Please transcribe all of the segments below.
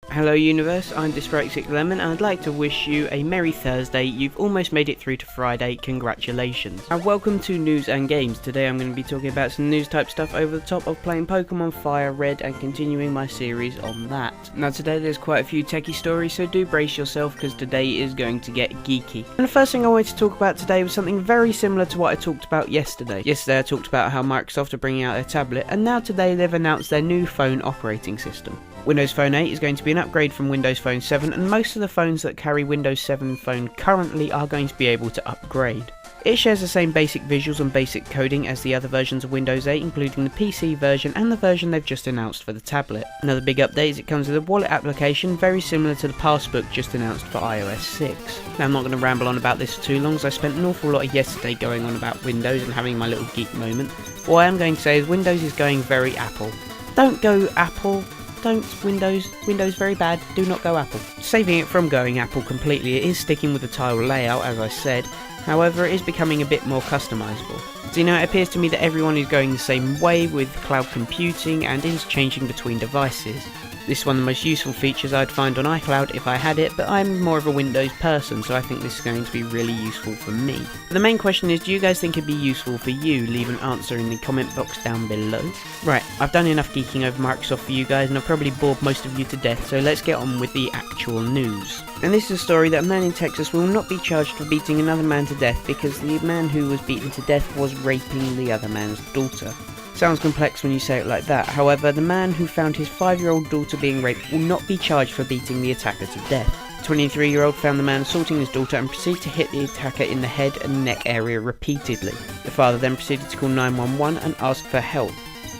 Hello universe, I'm dyspraxicLemon and I'd like to wish you a merry Thursday. You've almost made it through to Friday, congratulations. And welcome to News and Games. Today I'm going to be talking about some news type stuff over the top of playing Pokemon Fire Red and continuing my series on that. Now today there's quite a few techie stories, so do brace yourself because today is going to get geeky. And the first thing I wanted to talk about today was something very similar to what I talked about yesterday. Yesterday I talked about how Microsoft are bringing out their tablet, and now today they've announced their new phone operating system. Windows Phone 8 is going to be an upgrade from Windows Phone 7, and most of the phones that carry Windows 7 Phone currently are going to be able to upgrade. It shares the same basic visuals and basic coding as the other versions of Windows 8, including the PC version and the version they've just announced for the tablet. Another big update is it comes with a wallet application very similar to the Passbook just announced for iOS 6. Now I'm not going to ramble on about this for too long, as I spent an awful lot of yesterday going on about Windows and having my little geek moment. What I am going to say is Windows is going very Apple. Don't go Apple. Don't Windows very bad, do not go Apple. Saving it from going Apple completely, it is sticking with the tile layout as I said, however it is becoming a bit more customizable. So you know, it appears to me that everyone is going the same way with cloud computing and is changing between devices. This is one of the most useful features I'd find on iCloud if I had it, but I'm more of a Windows person, so I think this is going to be really useful for me. The main question is, do you guys think it'd be useful for you? Leave an answer in the comment box down below. Right, I've done enough geeking over Microsoft for you guys, and I've probably bored most of you to death, so let's get on with the actual news. And this is a story that a man in Texas will not be charged for beating another man to death because the man who was beaten to death was raping the other man's daughter. Sounds complex when you say it like that, however the man who found his 5-year-old daughter being raped will not be charged for beating the attacker to death. The 23-year-old found the man assaulting his daughter and proceeded to hit the attacker in the head and neck area repeatedly. The father then proceeded to call 911 and ask for help.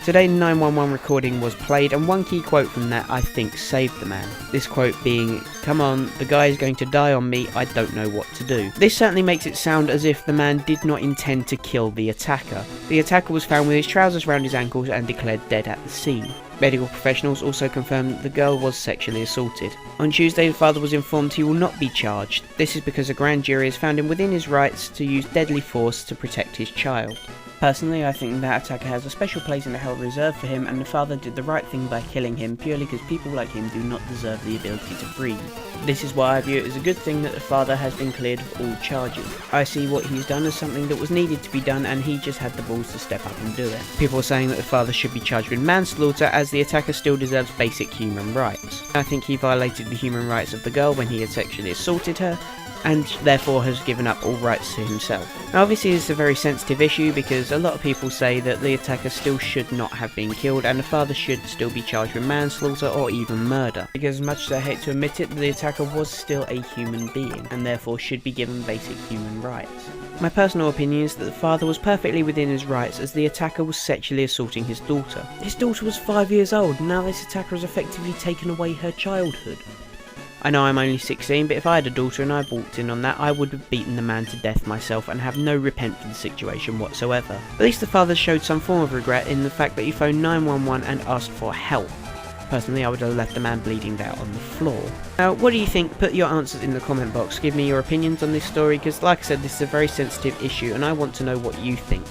Today the 911 recording was played, and one key quote from that I think saved the man. This quote being, "Come on, the guy is going to die on me, I don't know what to do." This certainly makes it sound as if the man did not intend to kill the attacker. The attacker was found with his trousers around his ankles and declared dead at the scene. Medical professionals also confirmed that the girl was sexually assaulted. On Tuesday the father was informed he will not be charged. This is because a grand jury has found him within his rights to use deadly force to protect his child. Personally, I think that attacker has a special place in the hell reserved for him, and the father did the right thing by killing him purely because people like him do not deserve the ability to breathe. This is why I view it as a good thing that the father has been cleared of all charges. I see what he's done as something that was needed to be done, and he just had the balls to step up and do it. People are saying that the father should be charged with manslaughter as the attacker still deserves basic human rights. I think he violated the human rights of the girl when he had sexually assaulted her, and therefore has given up all rights to himself. Now obviously this is a very sensitive issue because a lot of people say that the attacker still should not have been killed and the father should still be charged with manslaughter or even murder. Because as much as I hate to admit it, the attacker was still a human being and therefore should be given basic human rights. My personal opinion is that the father was perfectly within his rights as the attacker was sexually assaulting his daughter. His daughter was 5 years old and now this attacker has effectively taken away her childhood. I know I'm only 16, but if I had a daughter and I walked in on that, I would have beaten the man to death myself and have no repent for the situation whatsoever. At least the father showed some form of regret in the fact that he phoned 911 and asked for help. Personally, I would have left the man bleeding out on the floor. Now, what do you think? Put your answers in the comment box. Give me your opinions on this story, because like I said, this is a very sensitive issue and I want to know what you think.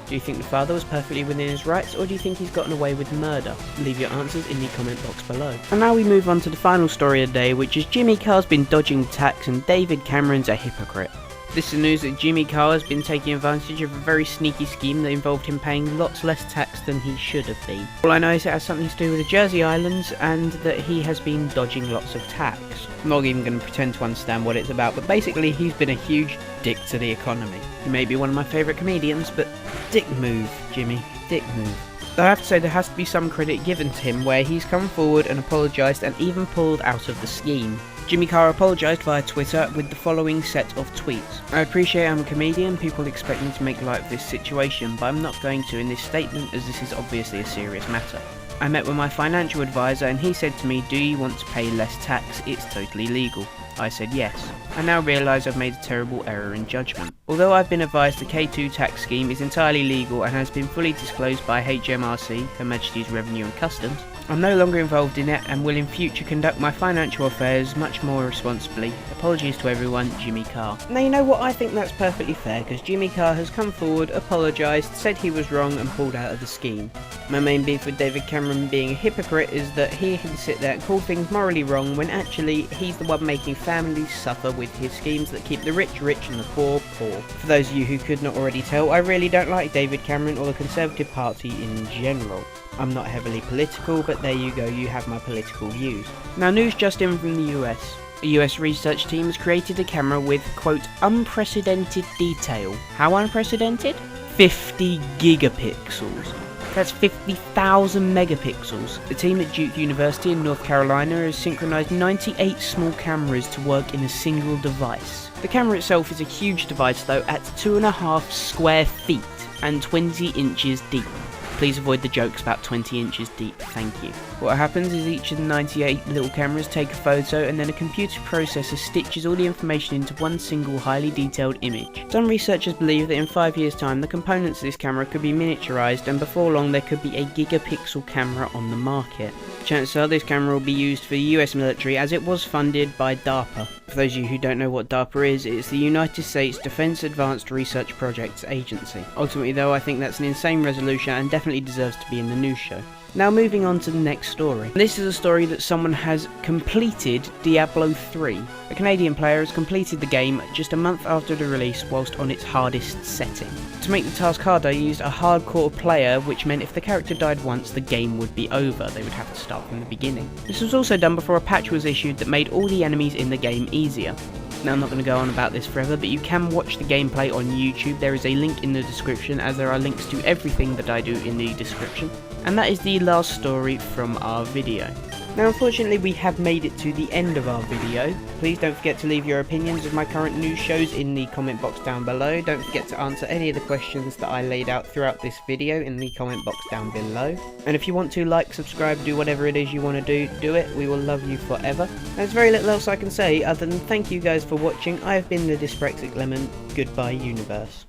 Do you think the father was perfectly within his rights, or do you think he's gotten away with murder? Leave your answers in the comment box below. And now we move on to the final story of the day, which is Jimmy Carr's been dodging tax and David Cameron's a hypocrite. This is news that Jimmy Carr has been taking advantage of a very sneaky scheme that involved him paying lots less tax than he should have been. All I know is it has something to do with the Jersey Islands and that he has been dodging lots of tax. I'm not even going to pretend to understand what it's about, but basically he's been a huge dick to the economy. He may be one of my favourite comedians, but dick move, Jimmy, dick move. I have to say there has to be some credit given to him where he's come forward and apologised and even pulled out of the scheme. Jimmy Carr apologised via Twitter with the following set of tweets. "I appreciate I'm a comedian, people expect me to make light of this situation, but I'm not going to in this statement as this is obviously a serious matter. I met with my financial advisor and he said to me, 'Do you want to pay less tax? It's totally legal.' I said yes. I now realise I've made a terrible error in judgment. Although I've been advised the K2 tax scheme is entirely legal and has been fully disclosed by HMRC, Her Majesty's Revenue and Customs, I'm no longer involved in it and will in future conduct my financial affairs much more responsibly. Apologies to everyone, Jimmy Carr. Now you know what, I think that's perfectly fair because Jimmy Carr has come forward, apologised, said he was wrong and pulled out of the scheme. My main beef with David Cameron being a hypocrite is that he can sit there and call things morally wrong when actually he's the one making families suffer with his schemes that keep the rich rich and the poor poor. For those of you who could not already tell, I really don't like David Cameron or the Conservative Party in general. I'm not heavily political, but there you go, you have my political views. Now news just in from the US. A US research team has created a camera with, quote, unprecedented detail. How unprecedented? 50 gigapixels. That's 50,000 megapixels. The team at Duke University in North Carolina has synchronized 98 small cameras to work in a single device. The camera itself is a huge device though, at 2.5 square feet and 20 inches deep. Please avoid the jokes about 20 inches deep, thank you. What happens is each of the 98 little cameras take a photo and then a computer processor stitches all the information into one single highly detailed image. Some researchers believe that in 5 years time the components of this camera could be miniaturized and before long there could be a gigapixel camera on the market. Chances are this camera will be used for the US military as it was funded by DARPA. For those of you who don't know what DARPA is, it's the United States Defense Advanced Research Projects Agency. Ultimately though, I think that's an insane resolution and definitely deserves to be in the news show. Now moving on to the next story. This is a story that someone has completed Diablo 3. A Canadian player has completed the game just a month after the release whilst on its hardest setting. To make the task harder, he used a hardcore player, which meant if the character died once, the game would be over. They would have to start from the beginning. This was also done before a patch was issued that made all the enemies in the game easier. Now I'm not going to go on about this forever, but you can watch the gameplay on YouTube. There is a link in the description, as there are links to everything that I do in the description. And that is the last story from our video. Now unfortunately we have made it to the end of our video. Please don't forget to leave your opinions of my current news shows in the comment box down below. Don't forget to answer any of the questions that I laid out throughout this video in the comment box down below. And if you want to like, subscribe, do whatever it is you want to do it. We will love you forever. There's very little else I can say other than thank you guys for watching. I have been the dyspraxicLemon. Goodbye universe.